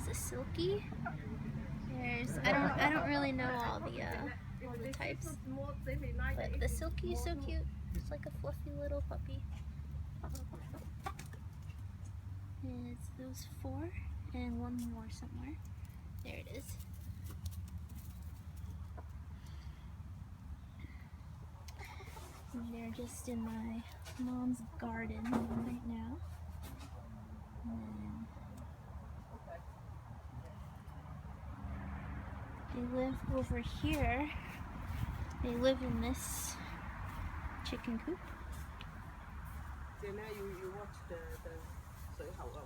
is a Silkie. There's I don't really know all the types, but the Silkie is so cute. It's like a fluffy little puppy. And it's those 4 and one more somewhere. There it is. And they're just in my mom's garden right now. And they live over here. They live in this chicken coop. So now you watch the 水喉啊。